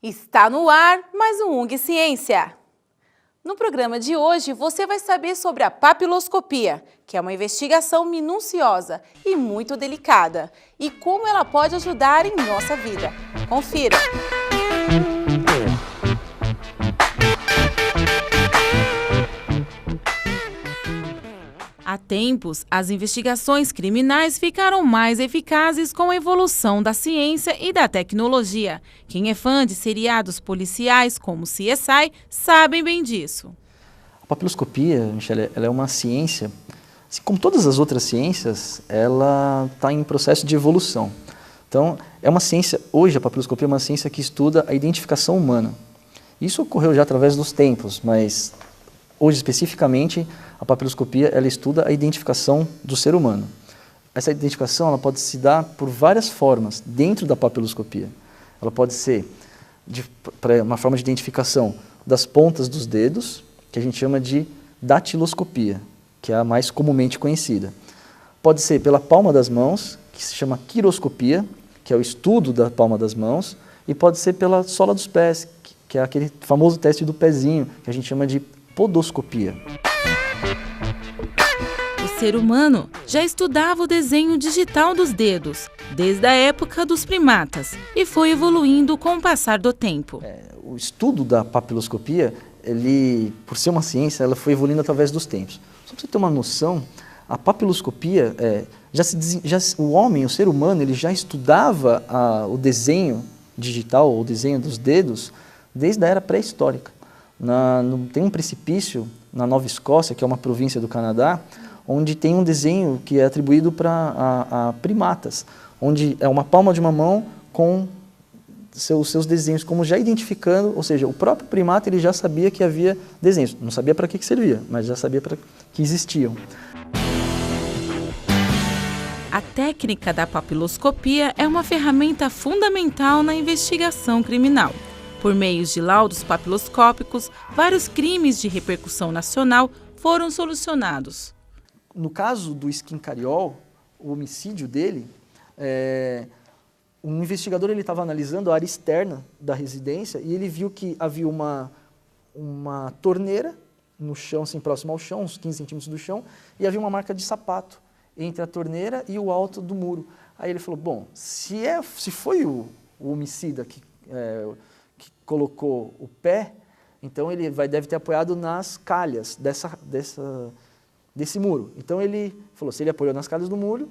Está no ar mais um UNG Ciência. No programa de hoje, você vai saber sobre a papiloscopia, que é uma investigação minuciosa e muito delicada, e como ela pode ajudar em nossa vida. Confira! Há tempos, as investigações criminais ficaram mais eficazes com a evolução da ciência e da tecnologia. Quem é fã de seriados policiais como CSI sabem bem disso. A papiloscopia, Michele, ela é uma ciência, assim como todas as outras ciências, ela está em processo de evolução. Então, é uma ciência, hoje a papiloscopia é uma ciência que estuda a identificação humana. Isso ocorreu já através dos tempos, mas hoje especificamente a papiloscopia ela estuda a identificação do ser humano. Essa identificação ela pode se dar por várias formas dentro da papiloscopia. Ela pode ser uma forma de identificação das pontas dos dedos, que a gente chama de datiloscopia, que é a mais comumente conhecida. Pode ser pela palma das mãos, que se chama quiroscopia, que é o estudo da palma das mãos, e pode ser pela sola dos pés, que é aquele famoso teste do pezinho, que a gente chama de podoscopia. O ser humano já estudava o desenho digital dos dedos, desde a época dos primatas, e foi evoluindo com o passar do tempo. O estudo da papiloscopia, por ser uma ciência, ela foi evoluindo através dos tempos. Só para você ter uma noção, a papiloscopia, o homem, o ser humano, ele já estudava o desenho digital, o desenho dos dedos, desde a era pré-histórica. Tem um precipício na Nova Escócia, que é uma província do Canadá, onde tem um desenho que é atribuído para primatas, onde é uma palma de uma mão com seus desenhos, como já identificando, ou seja, o próprio primata ele já sabia que havia desenhos, não sabia para que servia, mas já sabia para que existiam. A técnica da papiloscopia é uma ferramenta fundamental na investigação criminal. Por meio de laudos papiloscópicos, vários crimes de repercussão nacional foram solucionados. No caso do Skincariol, o homicídio dele, um investigador estava analisando a área externa da residência e ele viu que havia uma torneira no chão, assim, próximo ao chão, uns 15 centímetros do chão, e havia uma marca de sapato entre a torneira e o alto do muro. Aí ele falou, bom, se foi o homicida que colocou o pé, então ele deve ter apoiado nas calhas desse muro. Então ele falou, se ele apoiou nas calhas do muro,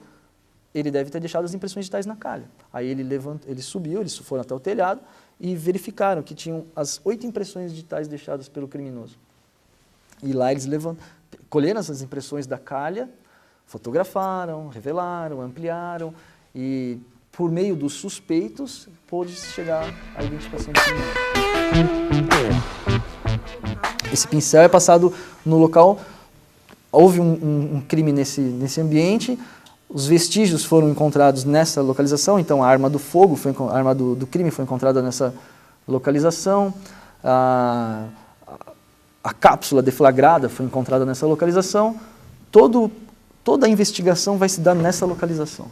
ele deve ter deixado as impressões digitais na calha. Aí ele subiu, eles foram até o telhado e verificaram que tinham as 8 impressões digitais deixadas pelo criminoso. E lá eles colheram essas impressões da calha, fotografaram, revelaram, ampliaram e por meio dos suspeitos, pôde chegar à identificação do criminoso. Esse pincel é passado no local, houve um crime nesse ambiente, os vestígios foram encontrados nessa localização, então a arma do fogo, a arma do crime foi encontrada nessa localização, a cápsula deflagrada foi encontrada nessa localização, toda a investigação vai se dar nessa localização.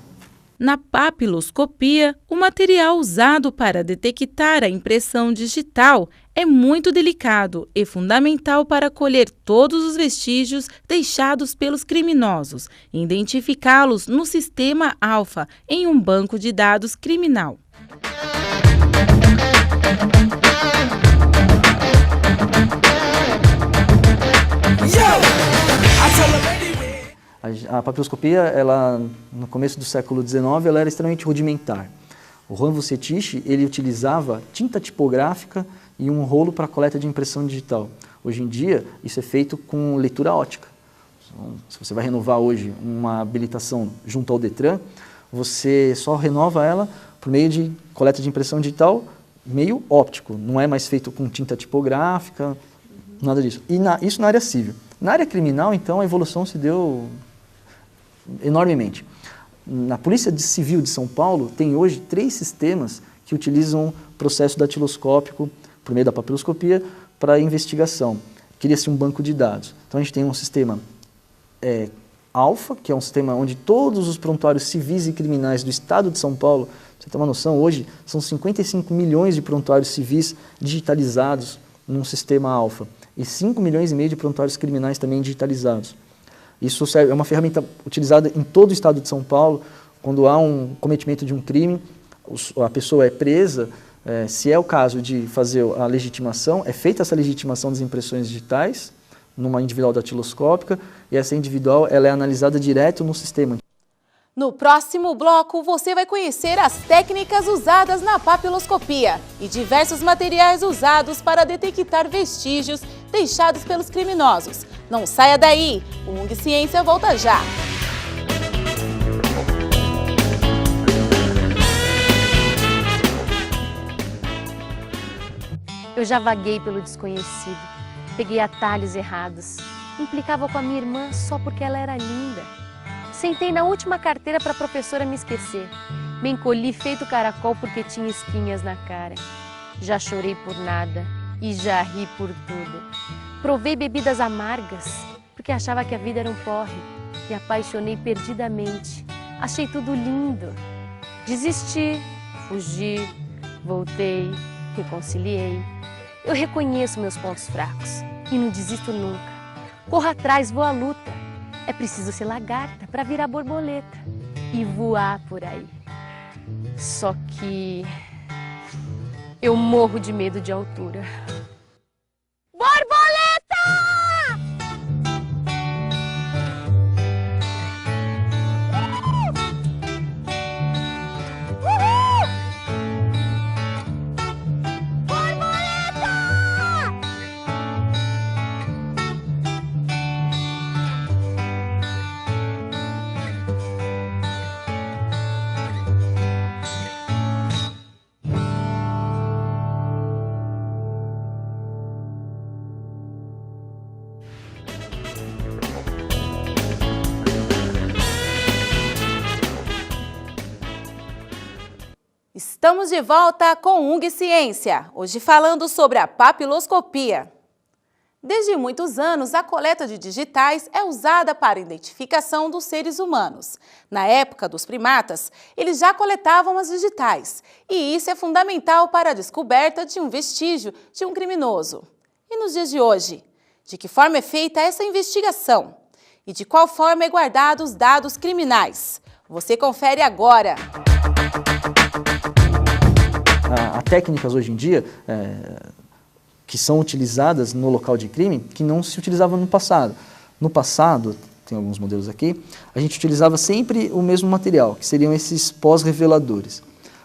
Na papiloscopia, o material usado para detectar a impressão digital é muito delicado e fundamental para colher todos os vestígios deixados pelos criminosos e identificá-los no sistema alfa em um banco de dados criminal. A papiloscopia, no começo do século XIX, ela era extremamente rudimentar. O Juan Vucetich, ele utilizava tinta tipográfica e um rolo para coleta de impressão digital. Hoje em dia, isso é feito com leitura ótica. Então, se você vai renovar hoje uma habilitação junto ao Detran, você só renova ela por meio de coleta de impressão digital meio óptico. Não é mais feito com tinta tipográfica, nada disso. E isso na área civil. Na área criminal, então, a evolução se deu enormemente. Na Polícia Civil de São Paulo, tem hoje 3 sistemas que utilizam processo datiloscópico, por meio da papiloscopia, para investigação. Cria-se um banco de dados. Então a gente tem um sistema alfa, que é um sistema onde todos os prontuários civis e criminais do estado de São Paulo Pra você ter uma noção, hoje são 55 milhões de prontuários civis digitalizados num sistema alfa e 5 milhões e meio de prontuários criminais também digitalizados. Isso é uma ferramenta utilizada em todo o estado de São Paulo. Quando há um cometimento de um crime, a pessoa é presa, se é o caso de fazer a legitimação, é feita essa legitimação das impressões digitais, numa individual datiloscópica, e essa individual ela é analisada direto no sistema. No próximo bloco, você vai conhecer as técnicas usadas na papiloscopia e diversos materiais usados para detectar vestígios deixados pelos criminosos. Não saia daí, o Ung Ciência volta já! Eu já vaguei pelo desconhecido, peguei atalhos errados, implicava com a minha irmã só porque ela era linda. Sentei na última carteira para a professora me esquecer. Me encolhi feito caracol porque tinha espinhas na cara. Já chorei por nada e já ri por tudo. Provei bebidas amargas porque achava que a vida era um porre. Me apaixonei perdidamente. Achei tudo lindo. Desisti, fugi, voltei, reconciliei. Eu reconheço meus pontos fracos e não desisto nunca. Corro atrás, vou à luta. É preciso ser lagarta para virar borboleta e voar por aí. Só que eu morro de medo de altura. Borboleta! Estamos de volta com Ung Ciência, hoje falando sobre a papiloscopia. Desde muitos anos, a coleta de digitais é usada para a identificação dos seres humanos. Na época dos primatas, eles já coletavam as digitais, e isso é fundamental para a descoberta de um vestígio de um criminoso. E nos dias de hoje, de que forma é feita essa investigação? E de qual forma é guardado os dados criminais? Você confere agora! Há técnicas hoje em dia que são utilizadas no local de crime que não se utilizavam no passado. No passado, tem alguns modelos aqui, a gente utilizava sempre o mesmo material, que seriam esses pós-reveladores.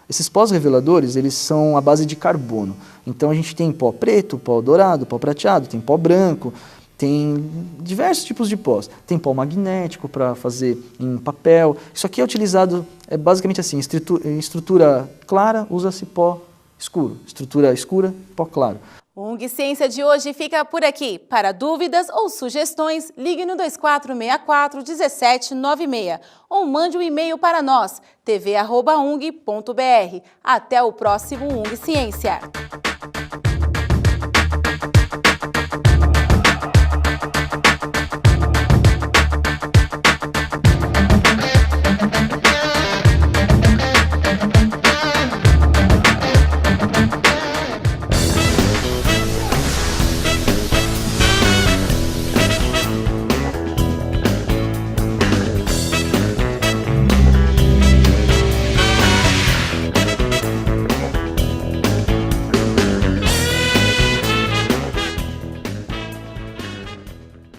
Esses pós-reveladores, eles são à base de carbono. Então a gente tem pó preto, pó dourado, pó prateado, tem pó branco, tem diversos tipos de pós. Tem pó magnético para fazer em papel. Isso aqui é utilizado, basicamente assim, em estrutura clara, usa-se pó escuro. Estrutura escura, pó claro. O Ung Ciência de hoje fica por aqui. Para dúvidas ou sugestões, ligue no 2464-1796 ou mande um e-mail para nós, tv@ung.br. Até o próximo Ung Ciência!